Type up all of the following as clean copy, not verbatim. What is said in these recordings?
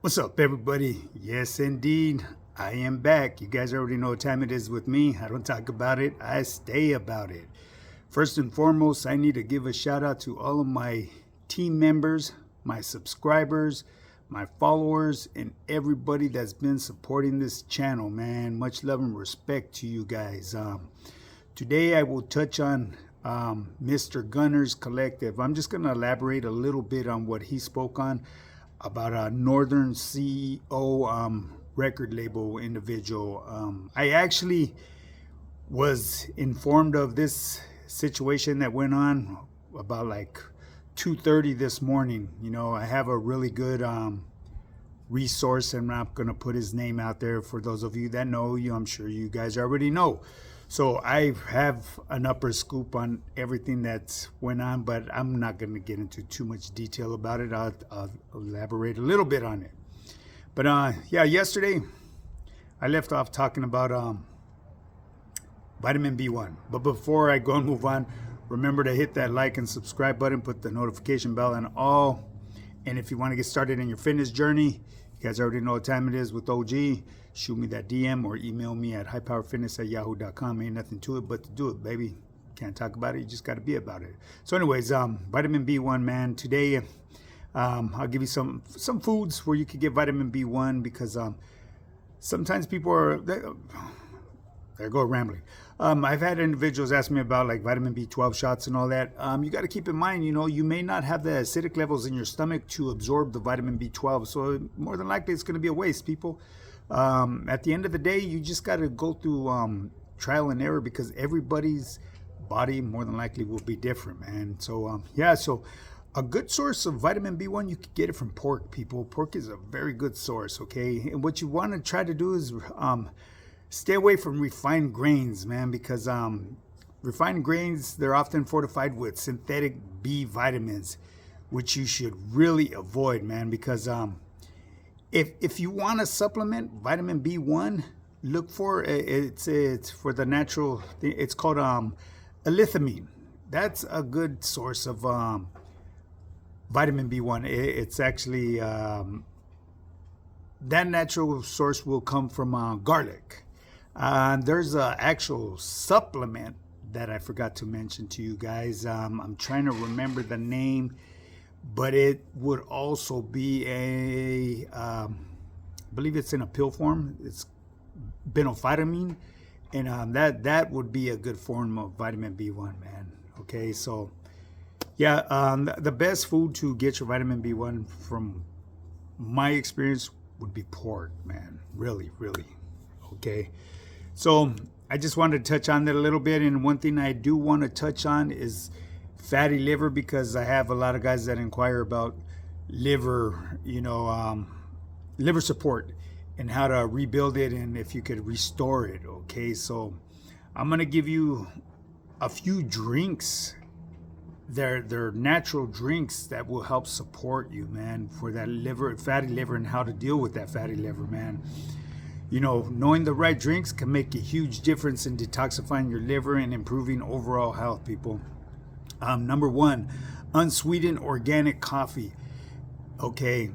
What's up, everybody? Yes, indeed, I am back. You guys already know what time it is with me. I don't talk about it, I stay about it. First and foremost, I need to give a shout out to all of my team members, my subscribers, my followers, and everybody that's been supporting this channel, man. Much love and respect to you guys. Today, I will touch on Mr. Gunner's Collective. I'm just going to elaborate a little bit on what he spoke on about a Northern CEO record label individual. I actually was informed of this situation that went on about like 2:30 this morning. You know, I have a really good resource. I'm not going to put his name out there. For those of you that know you, I'm sure you guys already know. So I have an upper scoop on everything that's went on, but I'm not going to get into too much detail about it. I'll elaborate a little bit on it. But yeah, yesterday I left off talking about vitamin B1. But before I go and move on, remember to hit that like and subscribe button, put the notification bell on all. And if you want to get started in your fitness journey, you guys already know what time it is with OG. Shoot me that DM or email me at highpowerfitness@yahoo.com. Ain't nothing to it but to do it, baby. Can't talk about it, you just got to be about it. So anyways, vitamin B1, man. Today, I'll give you some foods where you could get vitamin B1 because sometimes people are... There go rambling. I've had individuals ask me about like vitamin B12 shots and all that. You got to keep in mind, you know, you may not have the acidic levels in your stomach to absorb the vitamin B12. So more than likely it's going to be a waste, people. At the end of the day, you just got to go through trial and error because everybody's body more than likely will be different, man. So yeah, so a good source of vitamin B1, you could get it from pork, people. Pork is a very good source, okay? And what you want to try to do is stay away from refined grains, man, because refined grains, they're often fortified with synthetic B vitamins, which you should really avoid, man, because if you want to supplement vitamin B1, look for it's for the natural thing. It's called lithiamine. That's a good source of vitamin B1. It's actually that natural source will come from garlic. There's an actual supplement that I forgot to mention to you guys. I'm trying to remember the name, but it would also be I believe it's in a pill form. It's benophyramine, and that would be a good form of vitamin B1, man. Okay, so yeah, the best food to get your vitamin B1 from my experience would be pork, man. Really, really. Okay. So I just wanted to touch on that a little bit. And one thing I do want to touch on is fatty liver, because I have a lot of guys that inquire about liver, liver support and how to rebuild it and if you could restore it. Okay. So I'm going to give you a few drinks. They're natural drinks that will help support you, man, for that fatty liver, and how to deal with that fatty liver, man. You know, knowing the right drinks can make a huge difference in detoxifying your liver and improving overall health, people. Number one, unsweetened organic coffee. Okay,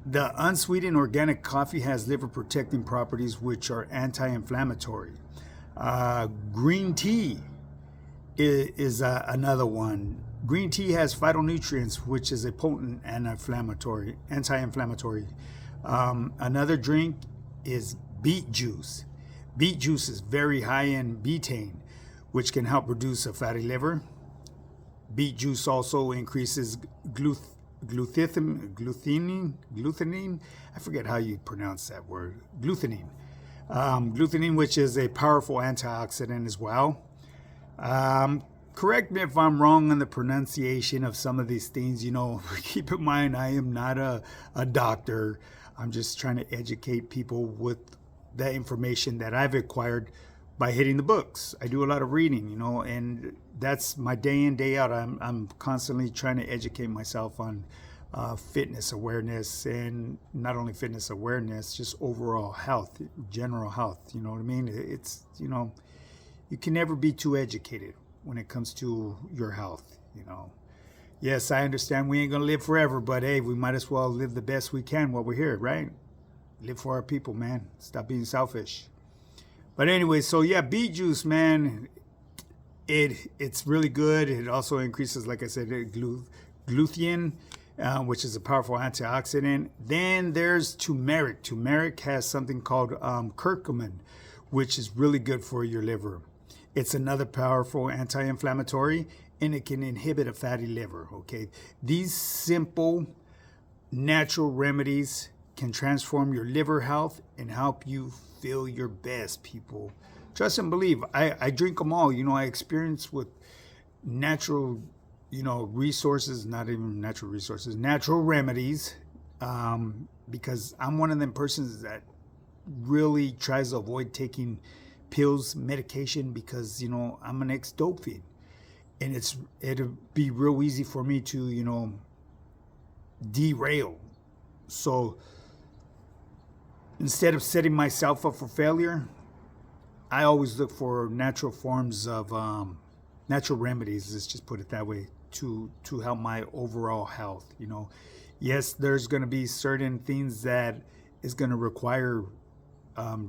the unsweetened organic coffee has liver protecting properties which are anti-inflammatory. Green tea is another one. Green tea has phytonutrients, which is a potent anti-inflammatory. Another drink is beet juice. Beet juice is very high in betaine, which can help reduce a fatty liver. Beet juice also increases glutathione. I forget how you pronounce that word. Glutathione. Glutathione, which is a powerful antioxidant as well. Correct me if I'm wrong on the pronunciation of some of these things. You know, keep in mind, I am not a doctor. I'm just trying to educate people with the information that I've acquired by hitting the books. I do a lot of reading, you know, and that's my day in, day out. I'm constantly trying to educate myself on fitness awareness, and not only fitness awareness, just overall health, general health. You know what I mean? It's, you know, you can never be too educated when it comes to your health, you know. Yes, I understand we ain't gonna live forever, but hey, we might as well live the best we can while we're here, right? Live for our people, man. Stop being selfish. But anyway, so yeah, beet juice, man, it's really good. It also increases, like I said, glutein, which is a powerful antioxidant. Then there's turmeric. Turmeric has something called curcumin, which is really good for your liver. It's another powerful anti-inflammatory, and it can inhibit a fatty liver. Okay, these simple natural remedies can transform your liver health and help you feel your best, people. Trust and believe. I drink them all. I experience with natural, resources, not even natural resources, natural remedies, because I'm one of them persons that really tries to avoid taking pills, medication, because, I'm an ex-dope fiend. And it'll be real easy for me to, derail. So instead of setting myself up for failure, I always look for natural forms of natural remedies. Let's just put it that way, to help my overall health. Yes, there's going to be certain things that is going to require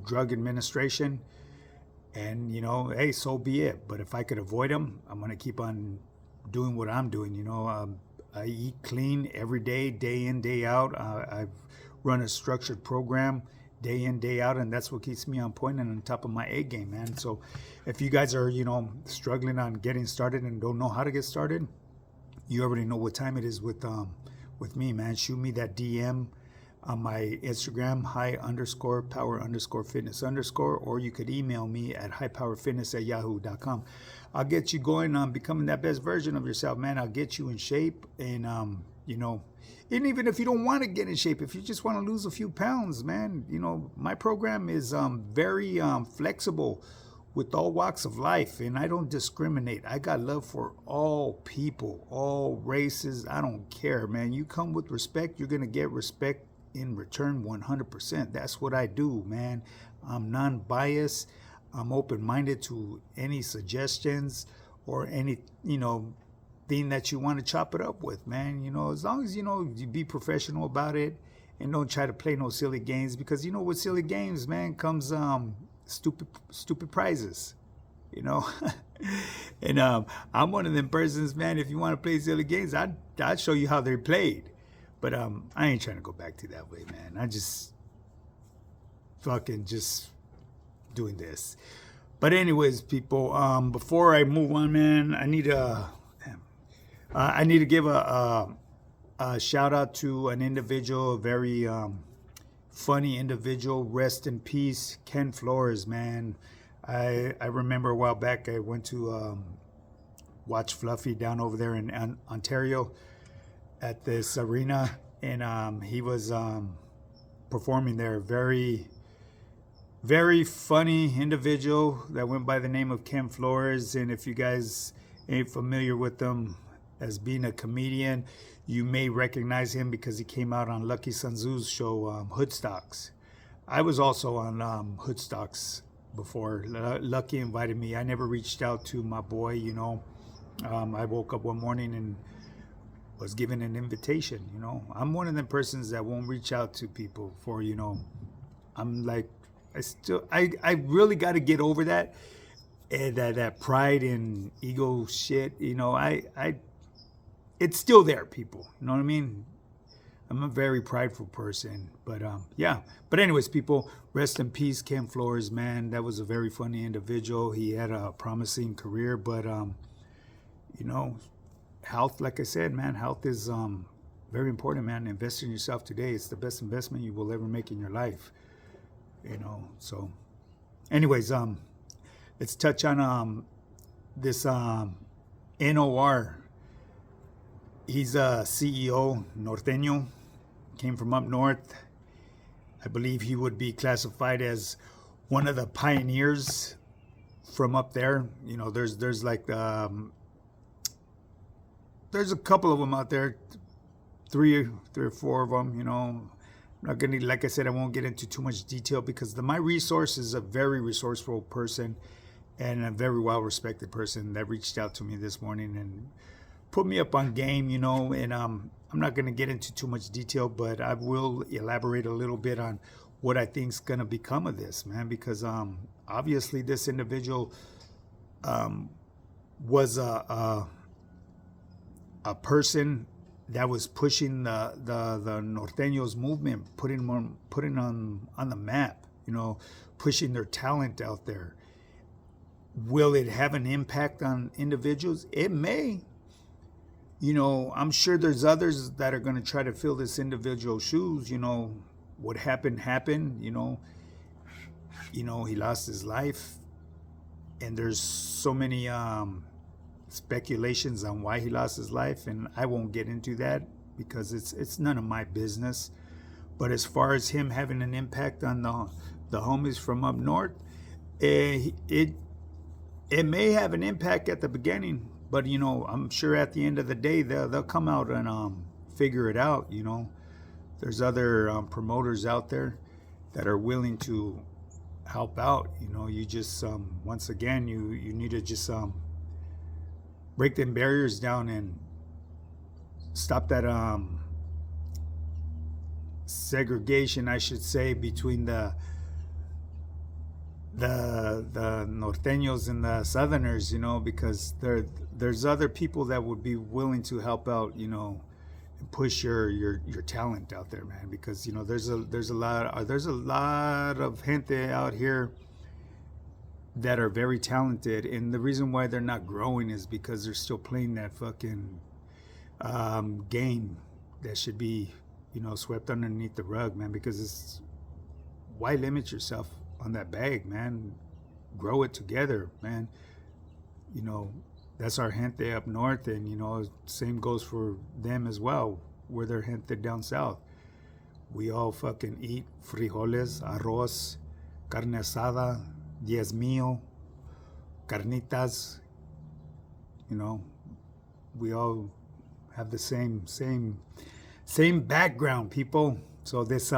drug administration, and hey, so be it. But if I could avoid them, I'm going to keep on doing what I'm doing. I eat clean every day, day in, day out. I've run a structured program day in, day out, and that's what keeps me on point and on top of my A game, man. So if you guys are, struggling on getting started and don't know how to get started, you already know what time it is with me, man. Shoot me that DM on my Instagram, high_power_fitness_, or you could email me at highpowerfitness@yahoo.com. I'll get you going on becoming that best version of yourself, man. I'll get you in shape, and and even if you don't want to get in shape, if you just want to lose a few pounds, man, my program is very flexible with all walks of life, and I don't discriminate. I got love for all people, all races. I don't care, man. You come with respect, you're going to get respect in return 100%. That's what I do, man. I'm non-biased. I'm open-minded to any suggestions or any, thing that you want to chop it up with, man. As long as, you be professional about it and don't try to play no silly games, because, with silly games, man, comes stupid prizes, And I'm one of them persons, man. If you want to play silly games, I'd show you how they're played. But I ain't trying to go back to that way, man. I just fucking just doing this. But anyways, people, before I move on, man, I need to give a shout out to an individual, a very funny individual. Rest in peace, Ken Flores, man. I remember a while back I went to watch Fluffy down over there in Ontario at this arena, and he was performing there. Very, very funny individual that went by the name of Ken Flores. And if you guys ain't familiar with him as being a comedian, you may recognize him because he came out on Lucky Sanzu's show, Hoodstocks. I was also on Hoodstocks before. Lucky invited me. I never reached out to my boy, I woke up one morning and was given an invitation. I'm one of them persons that won't reach out to people for, I'm like, I really got to get over that, that pride and ego shit. It's still there, people. You know what I mean? I'm a very prideful person, but yeah. But anyways, people, rest in peace, Ken Flores, man. That was a very funny individual. He had a promising career, but health, like I said, man, health is very important, man. Invest in yourself today. It's the best investment you will ever make in your life. So anyways, let's touch on this NOR. He's a CEO, Norteño, came from up north. I believe he would be classified as one of the pioneers from up there. There's like there's a couple of them out there, three or four of them. I'm not gonna, like I said, I won't get into too much detail because My Resource is a very resourceful person and a very well respected person that reached out to me this morning and put me up on game, you know, and I'm not going to get into too much detail, but I will elaborate a little bit on what I think's going to become of this, man, because obviously this individual was a person that was pushing the Norteños movement, putting on the map, you know, pushing their talent out there. Will it have an impact on individuals? It may. You know, I'm sure there's others that are going to try to fill this individual's shoes. You know, what happened. You know, he lost his life, and there's so many speculations on why he lost his life, and I won't get into that because it's none of my business. But as far as him having an impact on the homies from up north, it may have an impact at the beginning, but you know, I'm sure at the end of the day they'll come out and figure it out. You know, there's other promoters out there that are willing to help out. You know, you just once again you need to just break them barriers down and stop that segregation, I should say, between the Norteños and the Southerners, you know, because there's other people that would be willing to help out, you know, and push your talent out there, man. Because you know there's a lot of gente out here that are very talented, and the reason why they're not growing is because they're still playing that fucking game that should be, you know, swept underneath the rug, man. Because it's, why limit yourself on that bag, man? Grow it together, man. You know, that's our gente up north, and you know, same goes for them as well, where they're gente down south. We all fucking eat frijoles, arroz, carne asada, diez mío, carnitas. You know, we all have the same background, people. So this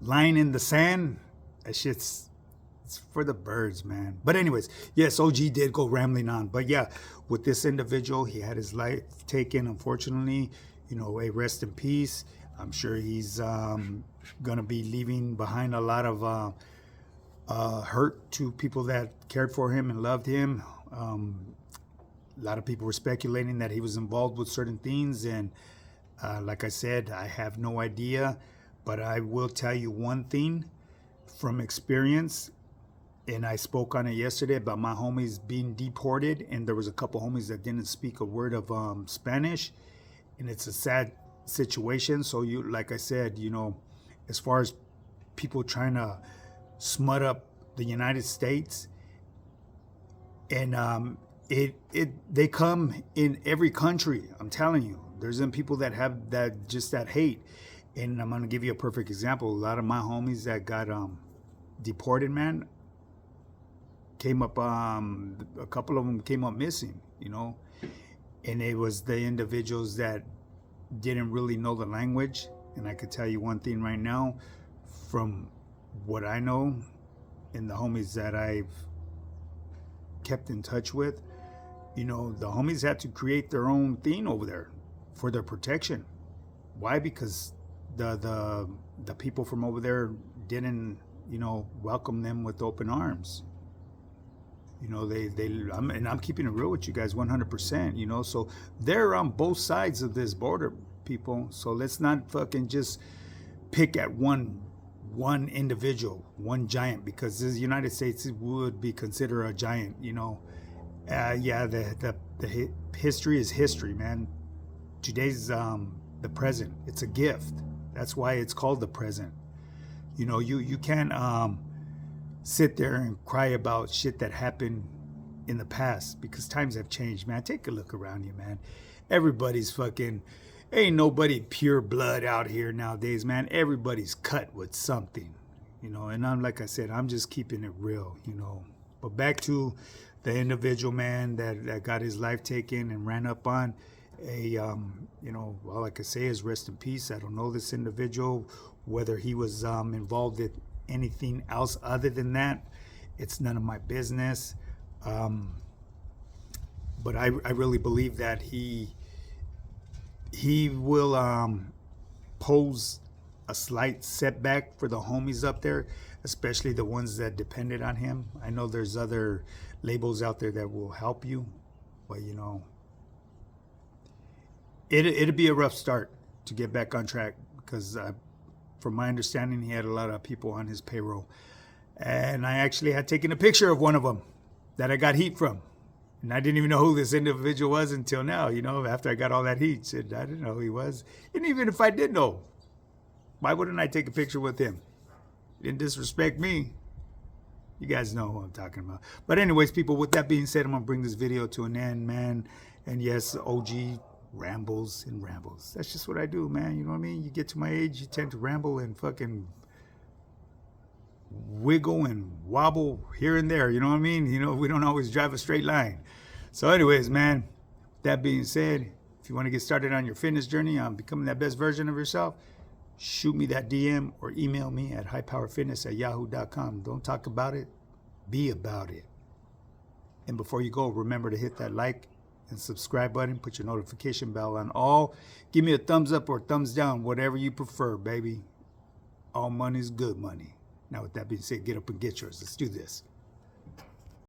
line in the sand, that shit's, it's for the birds, man. But anyways, yes, OG did go rambling on. But yeah, with this individual, he had his life taken, unfortunately. You know, a rest in peace. I'm sure he's gonna be leaving behind a lot of hurt to people that cared for him and loved him. A lot of people were speculating that he was involved with certain things, and like I said, I have no idea, but I will tell you one thing from experience, and I spoke on it yesterday about my homies being deported, and there was a couple homies that didn't speak a word of Spanish, and it's a sad situation. So you, like I said, you know, as far as people trying to smut up the United States, and they come in every country. I'm telling you, there's some people that have that hate, and I'm gonna give you a perfect example. A lot of my homies that got deported, man, came up. A couple of them came up missing, you know, and it was the individuals that didn't really know the language. And I could tell you one thing right now, from what I know and the homies that I've kept in touch with, you know, the homies had to create their own thing over there for their protection. Why? Because the people from over there didn't, you know, welcome them with open arms. You know, I'm keeping it real with you guys 100%, you know, so they're on both sides of this border, people. So let's not fucking just pick at one individual, one giant, because the United States would be considered a giant, you know. Yeah, the history is history, man. Today's the present. It's a gift. That's why it's called the present. You know, you can't sit there and cry about shit that happened in the past, because times have changed, man. Take a look around you, man. Everybody's fucking, ain't nobody pure blood out here nowadays, man. Everybody's cut with something, you know. And I'm, like I said, I'm just keeping it real, you know. But back to the individual, man, that got his life taken and ran up on. You know, all I can say is rest in peace. I don't know this individual, whether he was involved in anything else other than that. It's none of my business. but I really believe that he will pose a slight setback for the homies up there, especially the ones that depended on him. I know there's other labels out there that will help you, but you know, it'd be a rough start to get back on track because from my understanding, he had a lot of people on his payroll. And I actually had taken a picture of one of them that I got heat from. And I didn't even know who this individual was until now, you know, after I got all that heat. Said, I didn't know who he was. And even if I did know, why wouldn't I take a picture with him? He didn't disrespect me. You guys know who I'm talking about. But anyways, people, with that being said, I'm going to bring this video to an end, man. And yes, OG rambles and rambles. That's just what I do, man. You know what I mean? You get to my age, you tend to ramble and fucking wiggle and wobble here and there. You know what I mean? You know, we don't always drive a straight line. So anyways, man, that being said, if you want to get started on your fitness journey on becoming that best version of yourself, shoot me that DM or email me at highpowerfitness@yahoo.com. Don't talk about it, be about it. And before you go, remember to hit that like and subscribe button. Put your notification bell on all. Give me a thumbs up or thumbs down, whatever you prefer, baby. All money is good money. Now, with that being said, get up and get yours. Let's do this.